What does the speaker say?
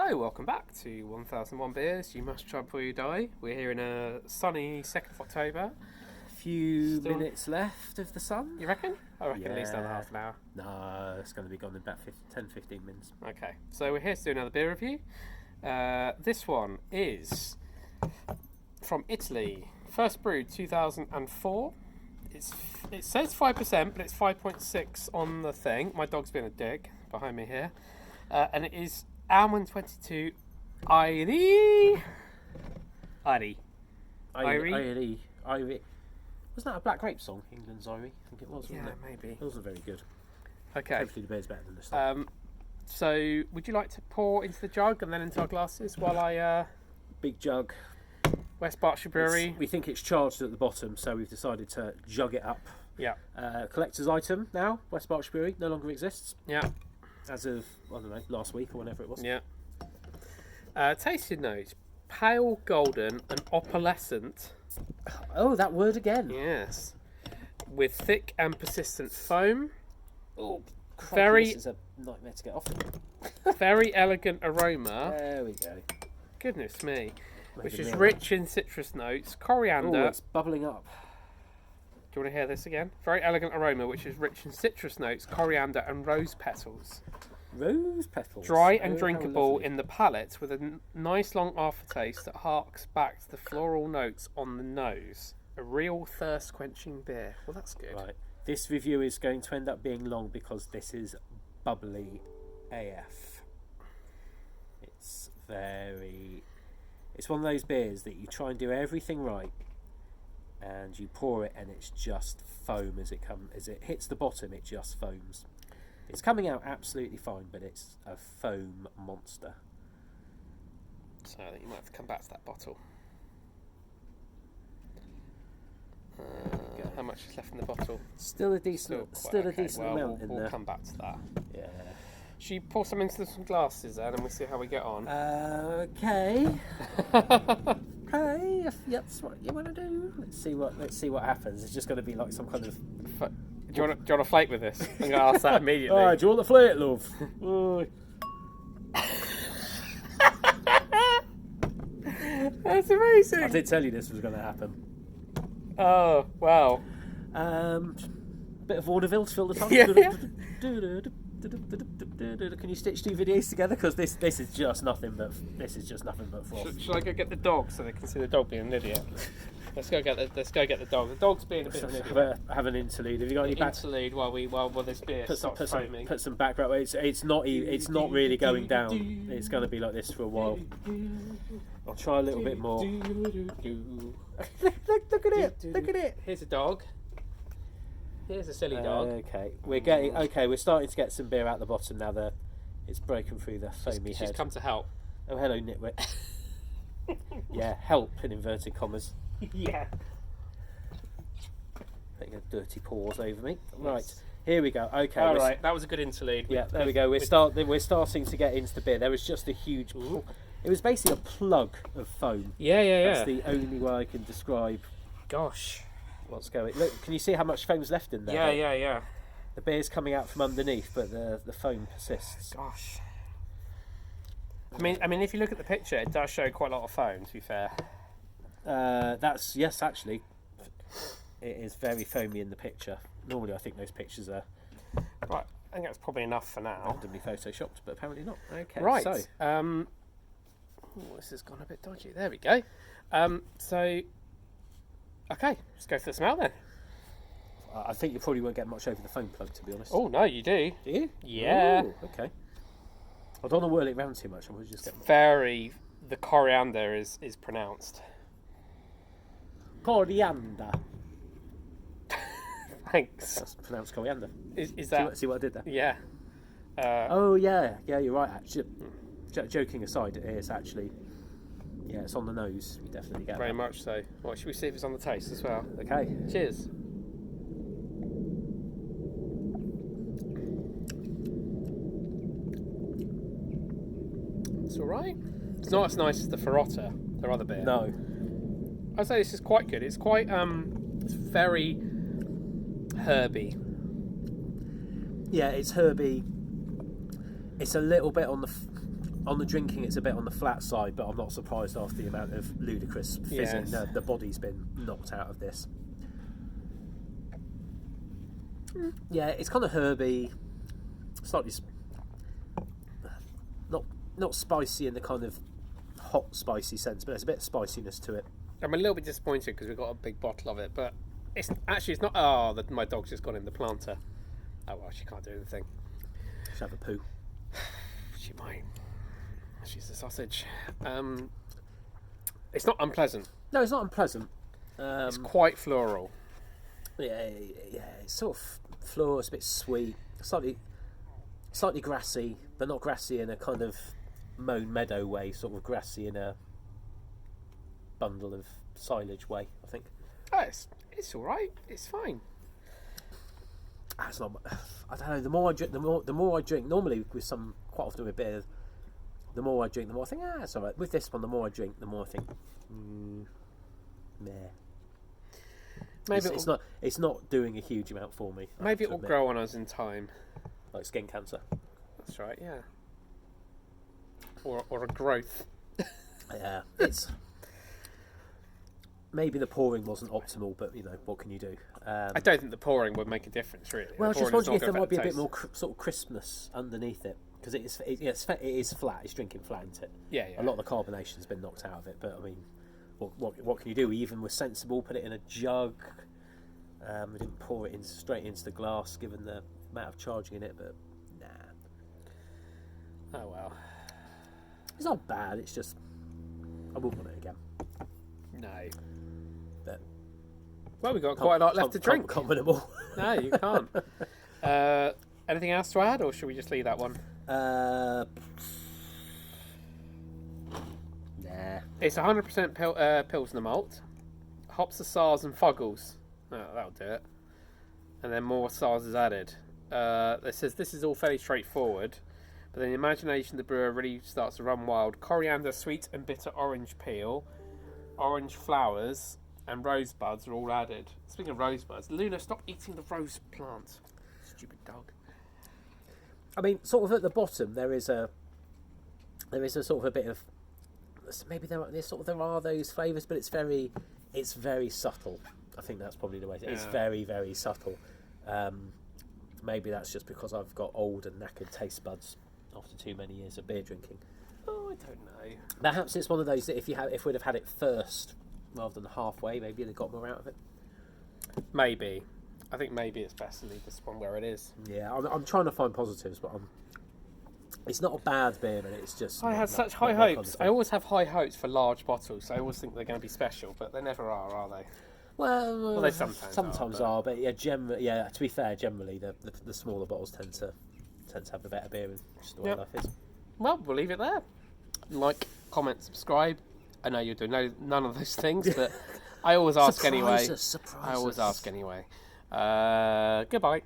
Hello, welcome back to 1001 Beers. You must try before you die. We're here in a sunny 2nd of October. Few minutes left of the sun. You reckon? I reckon at least another half an hour. No, it's going to be gone in about 10-15 minutes. Okay, so we're here to do another beer review. This one is from Italy. First brewed 2004. It says 5%, but it's 5.6 on the thing. My dog's been a dick behind me here. And it is Almond 22 Irie. Irie. Wasn't that a Black Grape song? England's Irie? I think it was, wasn't it? Maybe. It wasn't very good. Okay. Hopefully the beer's better than the song. So, would you like to pour into the jug and then into our glasses while I... Big jug. West Berkshire Brewery. We think it's charged at the bottom, so we've decided to jug it up. Yeah. Collector's item now. West Berkshire Brewery no longer exists. Yeah. As of, I don't know, last week or whenever it was. Yeah. Tasting notes. Pale golden and opalescent. Oh, that word again. Yes. With thick and persistent foam. Oh, crikey, Very... This is a nightmare to get off. Very elegant aroma. There we go. Goodness me. Which is Maybe rich in citrus notes. Coriander. Oh, it's bubbling up. Do you want to hear this again? Very elegant aroma, which is rich in citrus notes, coriander, and rose petals. Rose petals. Dry Oh, and how drinkable lovely. in the palate, with a nice long aftertaste that harks back to the floral notes on the nose. A real thirst-quenching beer. Well, that's good. Right. This review is going to end up being long because this is bubbly AF. It's one of those beers that you try and do everything right, and you pour it, and it's just foam as it hits the bottom. It just foams. It's coming out absolutely fine, but it's a foam monster. So I think you might have to come back to that bottle. How much is left in the bottle? Still a decent amount in we'll there. come back to that. Yeah. Should you pour some into some glasses then, and we'll see how we get on? Okay. Okay, if that's what you want to do. Let's see what happens. It's just going to be like some kind of. Do you want to flake with this? I'm going to ask that immediately. Oh, do you want the flake, love? Oh. That's amazing. I did tell you this was going to happen. Oh, wow. Bit of vaudeville to fill the time. Yeah. Can you stitch two videos together? Because this is just nothing but froth. Should I go get the dog so they can see the dog being an idiot? Let's go get the dog. The dog's being a bit of an idiot. Have an interlude. Have you got any interlude while this beer starts foaming? Put some background. It's not really going down. It's going to be like this for a while. I'll try a little bit more. Look at it! Look at it! Here's a dog. Here's a silly dog. Okay, we're starting to get some beer out the bottom now. It's breaking through the foamy head. She's come to help. Oh, hello, nitwit. Yeah, help in inverted commas. Yeah. Putting a dirty paws over me. Right, here we go. Okay. All right, that was a good interlude. Yeah, there we go. We're starting to get into the beer. There was just a huge. It was basically a plug of foam. Yeah. That's the only way I can describe. Gosh. What's going? Look, can you see how much foam's left in there? Yeah. The beer's coming out from underneath, but the foam persists. Gosh. I mean, if you look at the picture, it does show quite a lot of foam. To be fair. Yes, actually, it is very foamy in the picture. Normally, I think those pictures are Right. I think that's probably enough for now. randomly photoshopped, but apparently not. Okay. Right. So, this has gone a bit dodgy. There we go. Okay, let's go for the smell then. I think you probably won't get much over the foam plug, to be honest. Oh no, you do. Do you? Yeah. Ooh, okay. I don't want to whirl it around too much. I want to just get The coriander is pronounced. coriander. Thanks. That's pronounced coriander. Is that? See what I did there? Yeah. Oh yeah, you're right. Actually, joking aside, it is actually. Yeah, it's on the nose. You definitely get Very that. much so. Well, should we see if it's on the taste as well? Okay. Cheers. It's all right. It's not as nice as the Ferrotta, their other beer. No. I'd say this is quite good. It's quite it's very herby. Yeah, it's herby. It's a little bit on on the drinking, it's a bit on the flat side, but I'm not surprised after the amount of ludicrous fizzing Yes. the body's been knocked out of this. Yeah, it's kind of herby, slightly not spicy in the kind of hot spicy sense, but there's a bit of spiciness to it. I'm a little bit disappointed because we've got a big bottle of it, but it's not. Oh, my dog's just gone in the planter. Oh well, she can't do anything. Just have a poo. She might. She's a sausage. It's not unpleasant. No, it's not unpleasant. It's quite floral. Yeah, it's sort of floral, it's a bit sweet, slightly grassy, but not grassy in a kind of mown meadow way, sort of grassy in a bundle of silage way, I think. Oh, it's all right. It's fine. It's not, I don't know. The more I drink, the more I drink. Normally, quite often with beer, the more I drink, the more I think, it's all right. With this one, the more I drink, the more I think, meh. Maybe it's not doing a huge amount for me. Maybe it will grow on us in time. Like skin cancer. That's right. Yeah. Or a growth. Yeah, it's maybe the pouring wasn't optimal, but what can you do? I don't think the pouring would make a difference, really. Well, I was just wondering if there might be a bit taste. more sort of crispness underneath it, because it is flat. It's drinking flat, isn't it? Yeah. A lot of the carbonation's been knocked out of it, but I mean, what can you do? We even were sensible, put it in a jug. We didn't pour it straight into the glass, given the amount of charging in it, but nah. Oh well. It's not bad. It's just I wouldn't want it again. No. But well, we've got quite a lot left to drink. Can't win them all. No, you can't. Anything else to add, or should we just leave that one? Nah. It's 100% Pilsner malt. Hops are Sars and Fuggles. Oh, that'll do it. And then more Sars is added. It says this is all fairly straightforward, but then the imagination of the brewer really starts to run wild. Coriander, sweet and bitter orange peel, orange flowers, and rosebuds are all added. Speaking of rosebuds, Luna, stop eating the rose plant. Stupid dog. I mean, sort of at the bottom there is a sort of a bit of maybe there are those flavours, but it's very subtle. I think that's probably the way. It's very, very subtle. Maybe that's just because I've got old and knackered taste buds after too many years of beer drinking. Oh, I don't know. Perhaps it's one of those that if we'd have had it first rather than halfway, maybe they'd got more out of it. Maybe. I think maybe it's best to leave this one where it is. Yeah, I'm trying to find positives, but it's not a bad beer, but it's just... I had such high hopes. I always have high hopes for large bottles. I always think they're going to be special, but they never are they? Well, they sometimes are, but yeah, to be fair, generally the smaller bottles tend to have the better beer, and just the way life is. Well, we'll leave it there. Like, comment, subscribe. I know you do none of those things, but I always ask anyway. Surprise I always us. ask anyway. Goodbye.